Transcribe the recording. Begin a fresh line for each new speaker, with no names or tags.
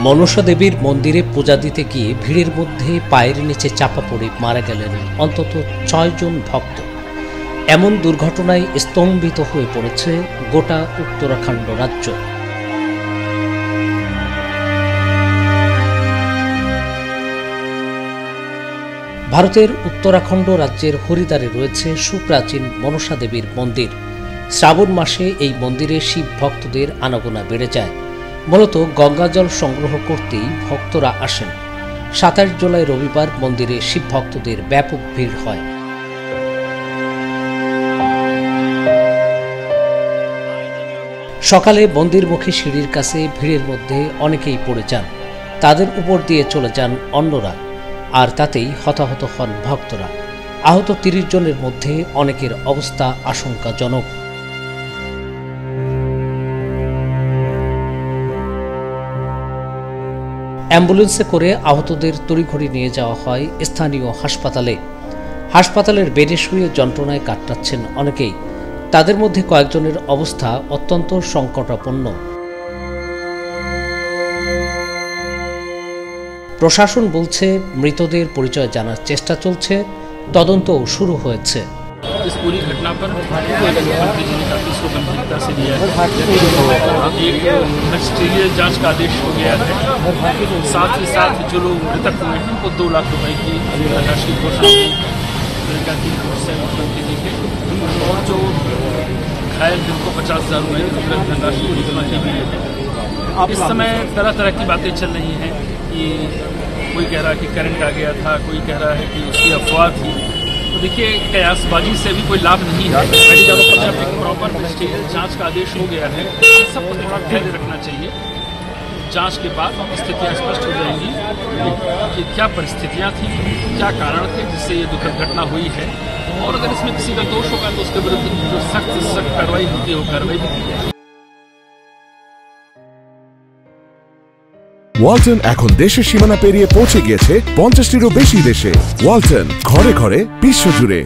মনসা দেবীর মন্দিরে পূজা দিতে গিয়ে ভিড়ের মধ্যে পায়ের নিচে চাপা পড়ে মারা গেলেন অন্তত ৬ জন ভক্ত। এমন দুর্ঘটনায় স্তম্ভিত হয়ে পড়েছে গোটা উত্তরাখণ্ড রাজ্য। ভারতের উত্তরাখণ্ড রাজ্যের হরিদ্বারে রয়েছে সুপ্রাচীন মনসা দেবীর মন্দির। শ্রাবণ মাসে এই মন্দিরে শিব ভক্তদের আনাগোনা বেড়ে যায়। মূলত গঙ্গাজল সংগ্রহ করতেই ভক্তরা আসেন। ২৭ জুলাই রবিবার মন্দিরে শিব ভক্তদের ব্যাপক ভিড় হয়। সকালে মন্দিরমুখী সিঁড়ির কাছে ভিড়ের মধ্যে অনেকেই পড়ে যান, তাদের উপর দিয়ে চলে যান অন্যরা, আর তাতেই হতাহত হন ভক্তরা। আহত ৩০ জনের মধ্যে অনেকের অবস্থা আশঙ্কাজনক। অ্যাম্বুলেন্সে করে আহতদের তড়িঘড়ি নিয়ে যাওয়া হয় স্থানীয় হাসপাতালে। হাসপাতালের বেডে শুয়ে যন্ত্রণায় কাটাচ্ছেন অনেকেই। তাদের মধ্যে কয়েকজনের অবস্থা অত্যন্ত সংকটাপন্ন। প্রশাসন বলছে মৃতদের পরিচয় জানার চেষ্টা চলছে, তদন্তও শুরু হয়েছে।
इस पूरी घटना पर मुख्यमंत्री जी ने काफ़ी इसको गंभीरता से लिया है। एक मजिस्ट्रियल जांच का आदेश हो गया है। साथ ही साथ जो लोग मृतक हुए हैं उनको 2 लाख रुपए की धनराशि की घोषणा की मुख्यमंत्री जी के, और जो घायल जिनको 50,000 रुपए की धनराशि की घोषणा की गई है। इस समय तरह तरह की बातें चल रही हैं कि कोई कह रहा है कि करंट आ गया था, कोई कह रहा है कि उसकी अफवाह थी। तो देखिए, कयासबाजी से भी कोई लाभ नहीं है। मेडिकल प्रॉपर मजिस्ट्रियल जांच का आदेश हो गया है। सबको थोड़ा धैर्य रखना चाहिए। जांच के बाद स्थितियां स्पष्ट हो जाएंगी कि क्या परिस्थितियां थी, क्या कारण थे जिससे ये दुखद घटना हुई है, और अगर इसमें किसी का दोष होगा तो उसके विरुद्ध जो सख्त से सख्त कार्रवाई होती है वो कार्रवाई होती है।
ওয়ালটন এখন দেশের সীমানা পেরিয়ে পৌঁছে গিয়েছে ৫০টিরও বেশি দেশে। ওয়ালটন, ঘরে ঘরে বিশ্বজুড়ে।